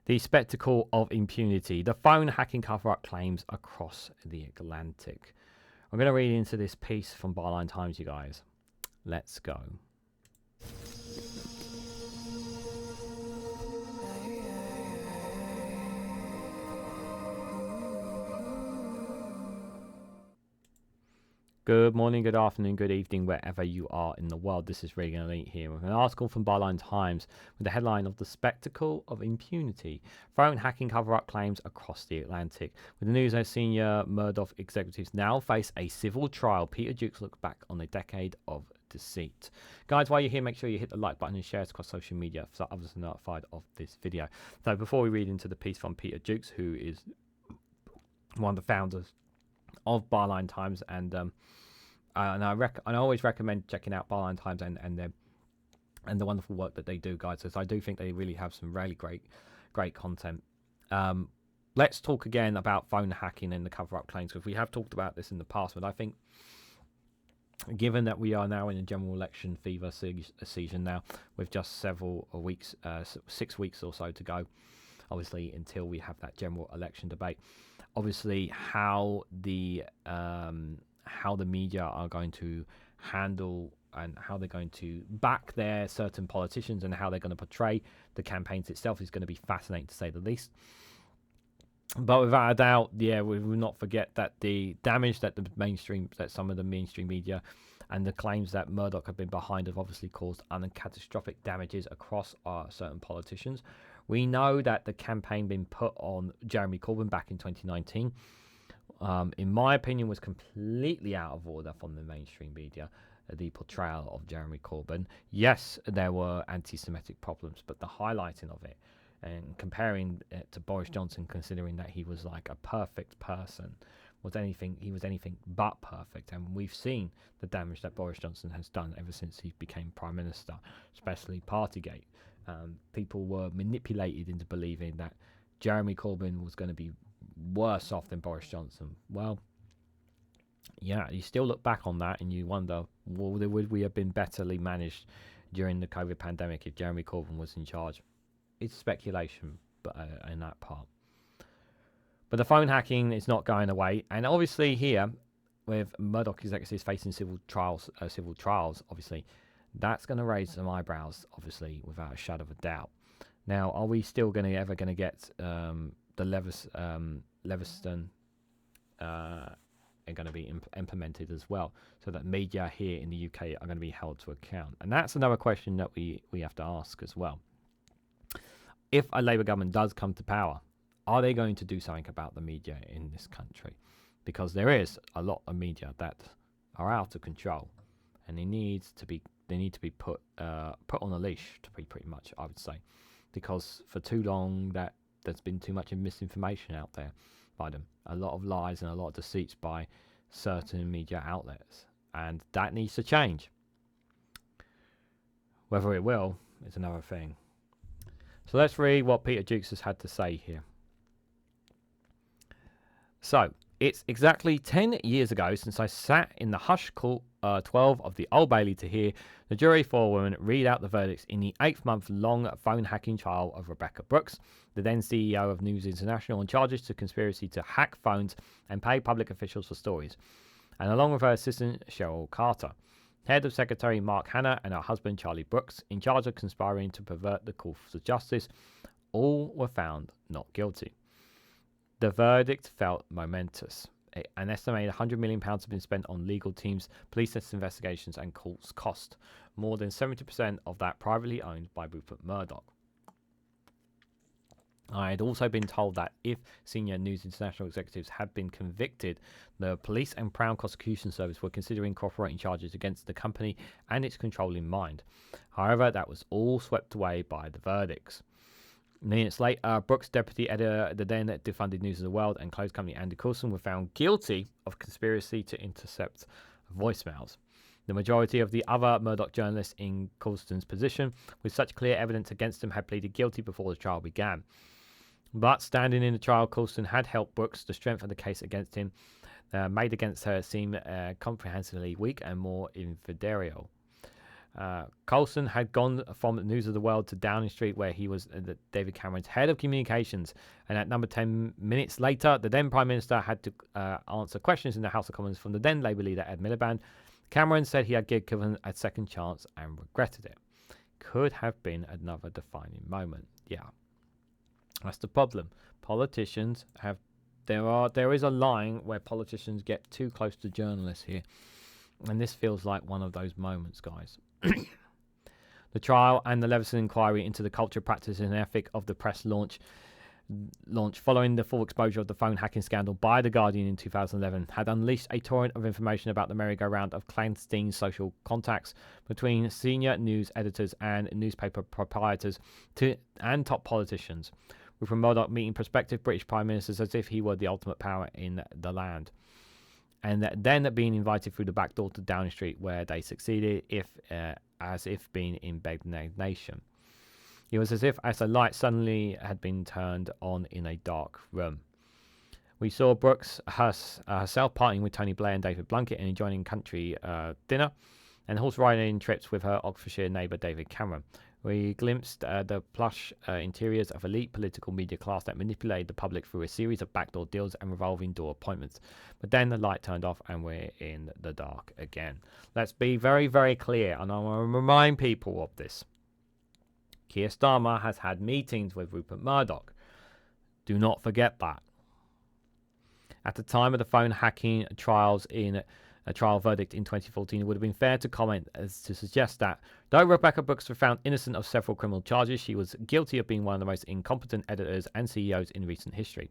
The spectacle of impunity. The phone hacking cover-up claims across the Atlantic. I'm going to read into this piece from Byline Times, you guys. Let's go. Good morning, good afternoon, good evening, wherever you are in the world. This is Reganelite here with an article from Byline Times with the headline of The Spectacle of Impunity. Phone hacking cover-up claims across the Atlantic. With the news as senior Murdoch executives now face a civil trial, Peter Jukes looks back on a decade of deceit. Guys, while you're here, make sure you hit the like button and share it across social media so others are notified of this video. So before we read into the piece from Peter Jukes, who is one of the founders of Byline Times, and I always recommend checking out Byline Times and the wonderful work that they do, guys. So I do think they really have some really great content. Let's talk again about phone hacking and the cover-up claims, because we have talked about this in the past. But I think, given that we are now in a general election fever season now, with just several weeks, 6 weeks or so to go, obviously until we have that general election debate, obviously how the media are going to handle and how they're going to back their certain politicians and how they're going to portray the campaigns itself is going to be fascinating, to say the least. But without a doubt, we will not forget that the damage that some of the mainstream media and the claims that Murdoch have been behind have obviously caused catastrophic damages across certain politicians. We know that the campaign being put on Jeremy Corbyn back in 2019, in my opinion, was completely out of order from the mainstream media. The portrayal of Jeremy Corbyn. Yes, there were anti-Semitic problems, but the highlighting of it and comparing it to Boris Johnson, considering that he was like a perfect person, he was anything but perfect. And we've seen the damage that Boris Johnson has done ever since he became Prime Minister, especially Partygate. People were manipulated into believing that Jeremy Corbyn was going to be worse off than Boris Johnson. Well, yeah, you still look back on that and you wonder, would we have been betterly managed during the COVID pandemic if Jeremy Corbyn was in charge? It's speculation, but in that part. But the phone hacking is not going away, and obviously here, with Murdoch executives facing civil trials, obviously, that's going to raise some eyebrows, obviously, without a shadow of a doubt. Now, are we still ever going to get the Leviston are going to be implemented as well, so that media here in the UK are going to be held to account? And that's another question that we have to ask as well. If a Labour government does come to power, are they going to do something about the media in this country? Because there is a lot of media that are out of control, and they need to be put on a leash, to be pretty much, I would say, because for too long that there's been too much misinformation out there by them, a lot of lies and a lot of deceits by certain media outlets, and that needs to change. Whether it will is another thing. So let's read what Peter Jukes has had to say here. So, it's exactly 10 years ago since I sat in the hush court 12 of the Old Bailey to hear the jury forewoman read out the verdicts in the 8-month-long phone hacking trial of Rebecca Brooks, the then CEO of News International, on charges to conspiracy to hack phones and pay public officials for stories, and along with her assistant Cheryl Carter, head of Secretary Mark Hanna, and her husband Charlie Brooks, in charge of conspiring to pervert the course of justice, all were found not guilty. The verdict felt momentous. An estimated £100 million have been spent on legal teams, police investigations, and courts cost, more than 70% of that privately owned by Rupert Murdoch. I had also been told that if senior News International executives had been convicted, the police and Crown Prosecution Service were considering cooperating charges against the company and its controlling mind. However, that was all swept away by the verdicts. Minutes later, Brooks' deputy editor, the then defunded News of the World, and closed company Andy Coulson were found guilty of conspiracy to intercept voicemails. The majority of the other Murdoch journalists in Coulson's position, with such clear evidence against them, had pleaded guilty before the trial began. But standing in the trial, Coulson had helped Brooks. The strength of the case against him made against her seem comprehensively weak and more infidelial. Coulson had gone from News of the World to Downing Street, where he was David Cameron's head of communications. And at number 10 minutes later, the then Prime Minister had to answer questions in the House of Commons from the then Labour leader Ed Miliband. Cameron said he had given a second chance and regretted it. Could have been another defining moment. Yeah, that's the problem. Politicians have there is a line where politicians get too close to journalists here, and this feels like one of those moments, guys. The trial and the Leveson inquiry into the culture, practice and ethic of the press launch following the full exposure of the phone hacking scandal by The Guardian in 2011 had unleashed a torrent of information about the merry-go-round of clandestine social contacts between senior news editors and newspaper proprietors and top politicians, with Murdoch meeting prospective British prime ministers as if he were the ultimate power in the land, and then being invited through the back door to Downing Street, where they succeeded, as if being in Bed Nation. It was as if a light suddenly had been turned on in a dark room. We saw Brooks herself partying with Tony Blair and David Blunkett and enjoying country dinner and horse riding trips with her Oxfordshire neighbour David Cameron. We glimpsed the plush interiors of elite political media class that manipulated the public through a series of backdoor deals and revolving door appointments. But then the light turned off and we're in the dark again. Let's be very, very clear, and I want to remind people of this. Keir Starmer has had meetings with Rupert Murdoch. Do not forget that. At the time of the phone hacking trials in a trial verdict in 2014, it would have been fair to comment as to suggest that, though Rebecca Brooks was found innocent of several criminal charges, she was guilty of being one of the most incompetent editors and CEOs in recent history,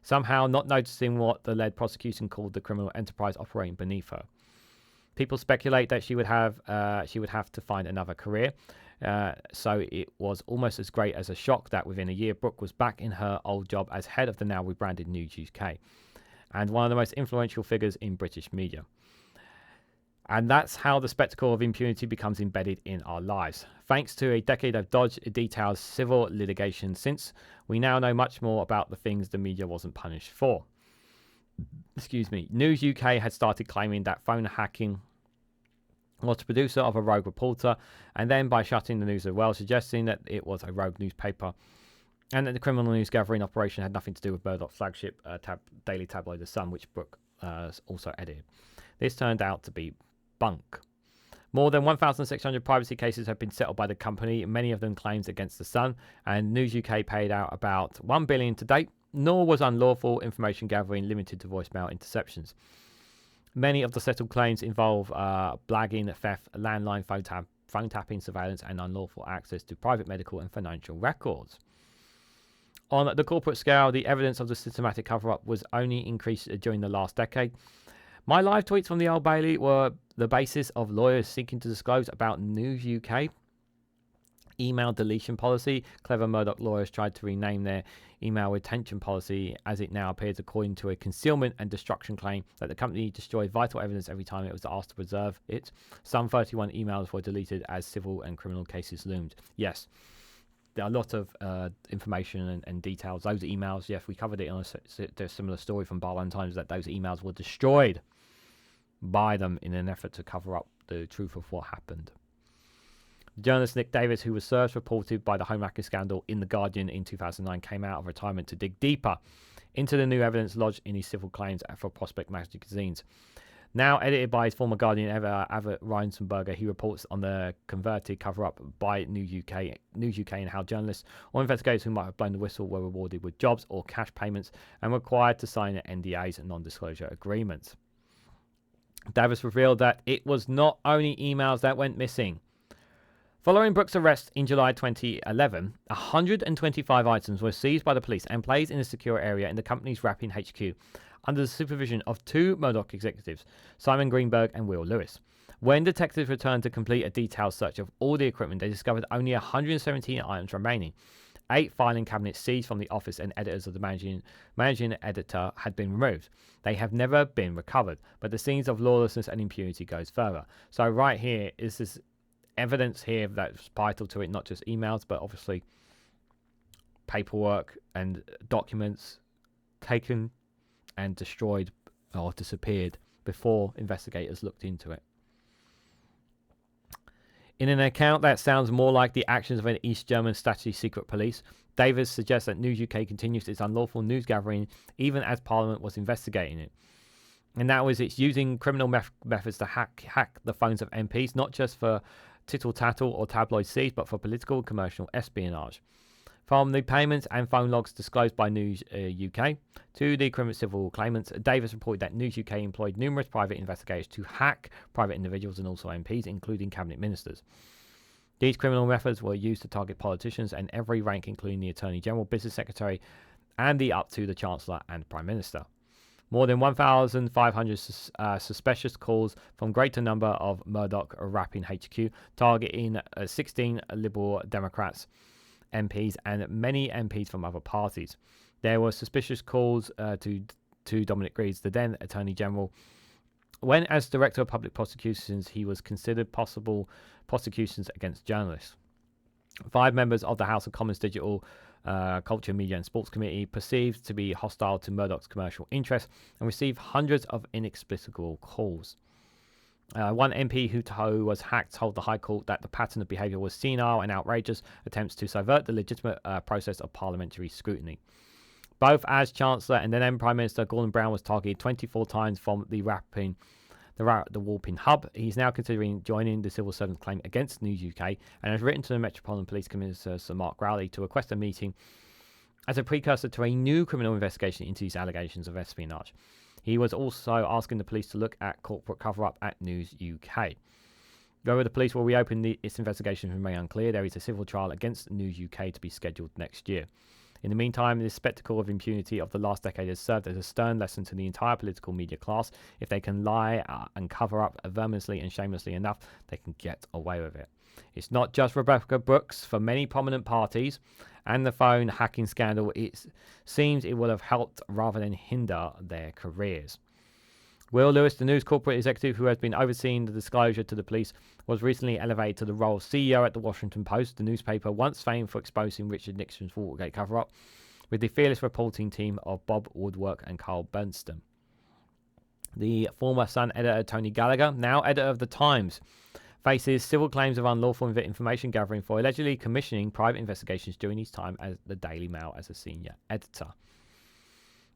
somehow not noticing what the lead prosecution called the criminal enterprise operating beneath her. People speculate that she would have to find another career, so it was almost as great as a shock that within a year Brooke was back in her old job as head of the now rebranded News UK, and one of the most influential figures in British media. And that's how the spectacle of impunity becomes embedded in our lives. Thanks to a decade of detailed civil litigation since, we now know much more about the things the media wasn't punished for. News UK had started claiming that phone hacking was the producer of a rogue reporter, and then by shutting the News of the World, suggesting that it was a rogue newspaper, and that the criminal news gathering operation had nothing to do with Murdoch's flagship daily tabloid The Sun, which Brooke also edited. This turned out to be bunk. More than 1,600 privacy cases have been settled by the company, many of them claims against The Sun, and News UK paid out about $1 billion to date, nor was unlawful information gathering limited to voicemail interceptions. Many of the settled claims involve blagging, theft, landline phone tapping, surveillance, and unlawful access to private medical and financial records. On the corporate scale, the evidence of the systematic cover-up was only increased during the last decade. My live tweets from the Old Bailey were the basis of lawyers seeking to disclose about News UK email deletion policy. Clever Murdoch lawyers tried to rename their email retention policy, as it now appears, according to a concealment and destruction claim that the company destroyed vital evidence every time it was asked to preserve it. Some 31 emails were deleted as civil and criminal cases loomed. Yes, there are a lot of information and details. Those emails, yes, we covered it on a similar story from Barline Times, that those emails were destroyed by them in an effort to cover up the truth of what happened. Journalist Nick Davis, who was first reported by the home hacking scandal in The Guardian in 2009, came out of retirement to dig deeper into the new evidence lodged in his civil claims for Prospect magazines. Now edited by his former Guardian Avet Reinsberger, he reports on the converted cover-up by News UK and how journalists or investigators who might have blown the whistle were rewarded with jobs or cash payments and required to sign NDAs and non-disclosure agreements. Davis revealed that it was not only emails that went missing. Following Brooks' arrest in July 2011, 125 items were seized by the police and placed in a secure area in the company's Rapping HQ under the supervision of two Murdoch executives, Simon Greenberg and Will Lewis. When detectives returned to complete a detailed search of all the equipment, they discovered only 117 items remaining. 8 filing cabinets seized from the office and editors of the managing editor had been removed. They have never been recovered, but the scenes of lawlessness and impunity goes further. So right here is this evidence here that's vital to it, not just emails, but obviously paperwork and documents taken and destroyed or disappeared before investigators looked into it. In an account that sounds more like the actions of an East German Stasi secret police, Davis suggests that News UK continues its unlawful news gathering even as Parliament was investigating it. And that was it's using criminal methods to hack the phones of MPs, not just for tittle-tattle or tabloid seeds, but for political and commercial espionage. From the payments and phone logs disclosed by News UK to the criminal civil claimants, Davis reported that News UK employed numerous private investigators to hack private individuals and also MPs, including cabinet ministers. These criminal methods were used to target politicians and every rank, including the Attorney General, Business Secretary, and up to the Chancellor and Prime Minister. More than 1,500 suspicious calls from greater number of Murdoch rapping HQ, targeting 16 Liberal Democrats MPs and many MPs from other parties. There were suspicious calls to Dominic Greaves, the then Attorney General, when as Director of Public Prosecutions he was considered possible prosecutions against journalists. 5 members of the House of Commons Digital Culture, Media and Sports Committee perceived to be hostile to Murdoch's commercial interests and received hundreds of inexplicable calls. One MP who was hacked told the High Court that the pattern of behaviour was senile and outrageous attempts to subvert the legitimate process of parliamentary scrutiny. Both as Chancellor and then Prime Minister, Gordon Brown was targeted 24 times from the Walpin hub. He's now considering joining the civil servant claim against News UK and has written to the Metropolitan Police Commissioner Sir Mark Rowley to request a meeting as a precursor to a new criminal investigation into these allegations of espionage. He was also asking the police to look at corporate cover-up at News UK. Whether the police will reopen its investigation remains unclear. There is a civil trial against News UK to be scheduled next year. In the meantime, this spectacle of impunity of the last decade has served as a stern lesson to the entire political media class. If they can lie and cover up verminously and shamelessly enough, they can get away with it. It's not just Rebecca Brooks. For many prominent parties and the phone hacking scandal, it seems it will have helped rather than hinder their careers. Will Lewis, the news corporate executive who has been overseeing the disclosure to the police, was recently elevated to the role of CEO at the Washington Post, the newspaper once famed for exposing Richard Nixon's Watergate cover-up, with the fearless reporting team of Bob Woodward and Carl Bernstein. The former Sun editor Tony Gallagher, now editor of The Times, faces civil claims of unlawful information gathering for allegedly commissioning private investigations during his time at the Daily Mail as a senior editor.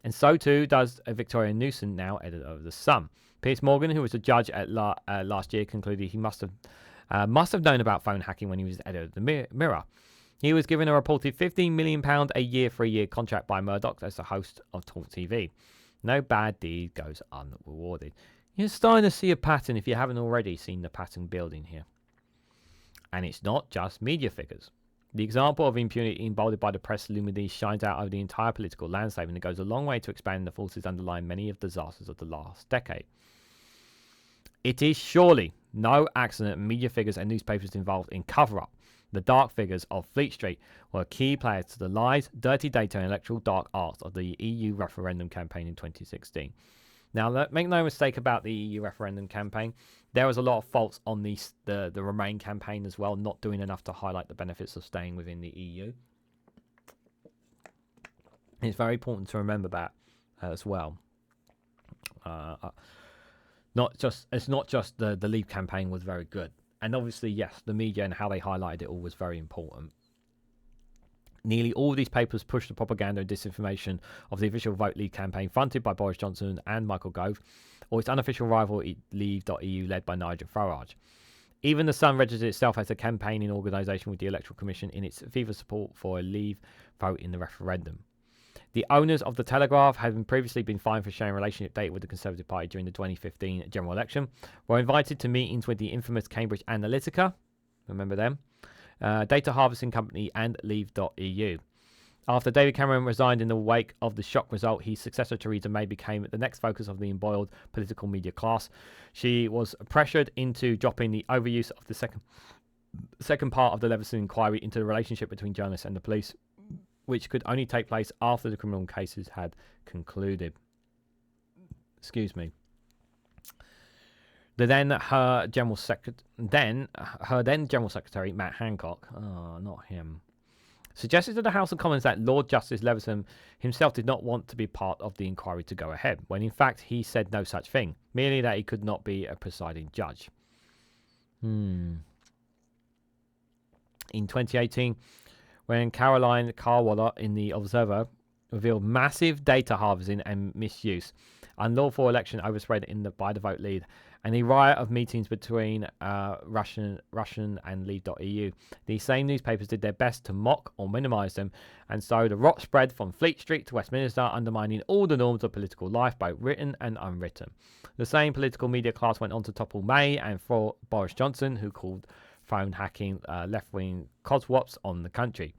And so too does Victoria Newson, now editor of The Sun. Piers Morgan, who was a judge at last year, concluded he must have known about phone hacking when he was editor of The Mirror. He was given a reported £15 million a year for a year contract by Murdoch as the host of Talk TV. No bad deed goes unrewarded. You're starting to see a pattern if you haven't already seen the pattern building here. And it's not just media figures. The example of impunity emboldened by the press luminaries shines out over the entire political landscape, and it goes a long way to expand the forces underlying many of the disasters of the last decade. It is surely no accident media figures and newspapers involved in cover-up. The dark figures of Fleet Street were key players to the lies, dirty data and electoral dark arts of the EU referendum campaign in 2016. Now, make no mistake about the EU referendum campaign. There was a lot of faults on the Remain campaign as well, not doing enough to highlight the benefits of staying within the EU. It's very important to remember that as well. It's not just the Leave campaign was very good. And obviously, yes, the media and how they highlighted it all was very important. Nearly all of these papers pushed the propaganda and disinformation of the official Vote Leave campaign fronted by Boris Johnson and Michael Gove, or its unofficial rival Leave.eu led by Nigel Farage. Even The Sun registered itself as a campaigning organisation with the Electoral Commission in its fever support for a Leave vote in the referendum. The owners of The Telegraph, having previously been fined for sharing relationship data with the Conservative Party during the 2015 general election, were invited to meetings with the infamous Cambridge Analytica, remember them, data harvesting company, and Leave.eu. After David Cameron resigned in the wake of the shock result, his successor Theresa May became the next focus of the embroiled political media class. She was pressured into dropping the overuse of the second part of the Leveson inquiry into the relationship between journalists and the police, which could only take place after the criminal cases had concluded. Excuse me. Her then General Secretary Matt Hancock, not him, suggested to the House of Commons that Lord Justice Leveson himself did not want to be part of the inquiry to go ahead, when in fact he said no such thing, merely that he could not be a presiding judge. In 2018, when Caroline Carwaller in the Observer revealed massive data harvesting and misuse, unlawful election overspread by the vote lead, and a riot of meetings between Russian and Leave.eu. These same newspapers did their best to mock or minimise them, and so the rot spread from Fleet Street to Westminster, undermining all the norms of political life, both written and unwritten. The same political media class went on to topple May and for Boris Johnson, who called phone hacking left-wing coswops on the country.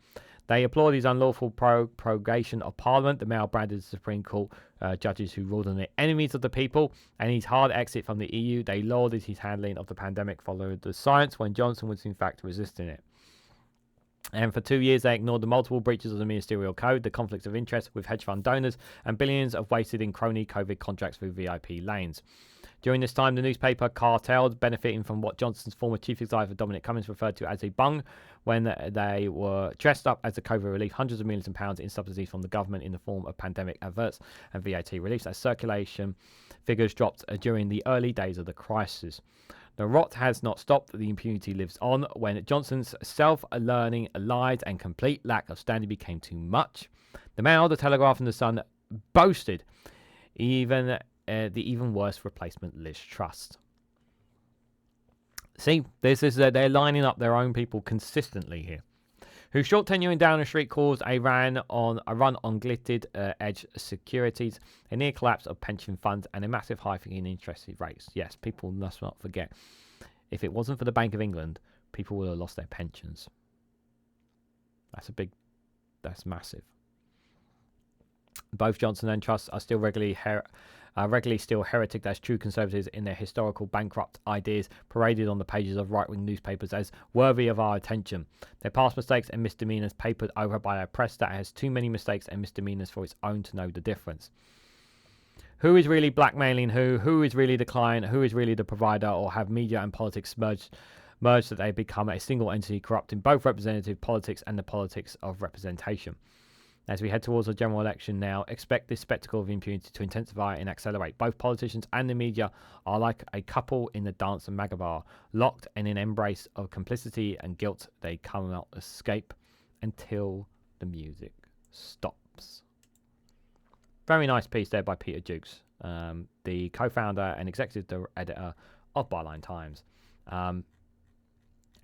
They applaud his unlawful prorogation of Parliament, the Mail-branded Supreme Court judges who ruled on the enemies of the people, and his hard exit from the EU. They lauded his handling of the pandemic following the science when Johnson was in fact resisting it. And for 2 years, they ignored the multiple breaches of the ministerial code, the conflicts of interest with hedge fund donors, and billions of wasted in crony COVID contracts through VIP lanes. During this time, the newspaper cartelled, benefiting from what Johnson's former chief executive Dominic Cummings referred to as a bung, when they were dressed up as a COVID relief, hundreds of millions of pounds in subsidies from the government in the form of pandemic adverts and VAT reliefs, as circulation figures dropped during the early days of the crisis. The rot has not stopped. The impunity lives on. When Johnson's self-learning, lies, and complete lack of standing became too much, the Mail, the Telegraph, and the Sun boasted the even worse replacement Liz Truss. See, this is they're lining up their own people consistently here, whose short tenure in Downing Street caused a run on glittered edge securities, a near collapse of pension funds, and a massive hike in interest rates. Yes, people must not forget, if it wasn't for the Bank of England, people would have lost their pensions. That's massive. Both Johnson and Truss are still regularly still hereticked as true conservatives in their historical bankrupt ideas, paraded on the pages of right-wing newspapers as worthy of our attention. Their past mistakes and misdemeanours papered over by a press that has too many mistakes and misdemeanours for its own to know the difference. Who is really blackmailing who? Who is really the client? Who is really the provider? Or have media and politics merged that they become a single entity corrupting both representative politics and the politics of representation? As we head towards a general election now, expect this spectacle of impunity to intensify and accelerate. Both politicians and the media are like a couple in the dance of Magabar, locked in an embrace of complicity and guilt. They cannot escape until the music stops. Very nice piece there by Peter Jukes, the co-founder and executive editor of Byline Times, and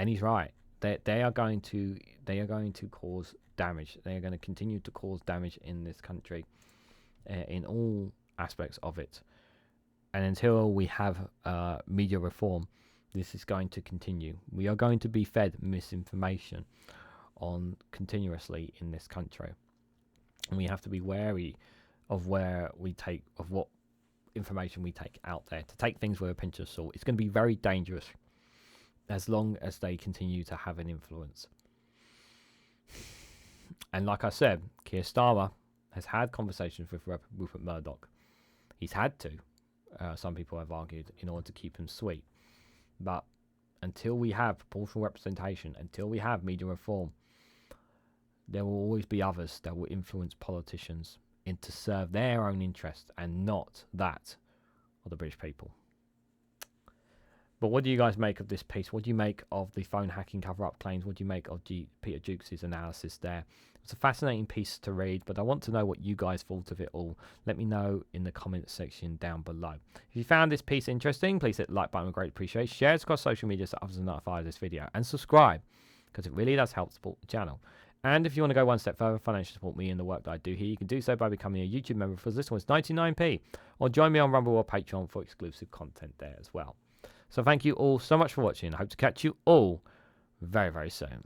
he's right. They are going to cause damage. They are going to continue to cause damage in this country, in all aspects of it. And until we have media reform, this is going to continue. We are going to be fed misinformation on continuously in this country, and we have to be wary of what information we take out there. To take things with a pinch of salt. It's going to be very dangerous as long as they continue to have an influence. And like I said, Keir Starmer has had conversations with Rupert Murdoch. He's had to, some people have argued, in order to keep him sweet. But until we have proportional representation, until we have media reform, there will always be others that will influence politicians to serve their own interests and not that of the British people. But what do you guys make of this piece? What do you make of the phone hacking cover-up claims? What do you make of Peter Jukes' analysis there? It's a fascinating piece to read, but I want to know what you guys thought of it all. Let me know in the comments section down below. If you found this piece interesting, please hit the like button. I greatly appreciate it. Share it across social media so others are notified of this video. And subscribe, because it really does help support the channel. And if you want to go one step further, financially support me and the work that I do here, you can do so by becoming a YouTube member for this one's 99p, or join me on Rumble or Patreon for exclusive content there as well. So thank you all so much for watching. I hope to catch you all very, very soon.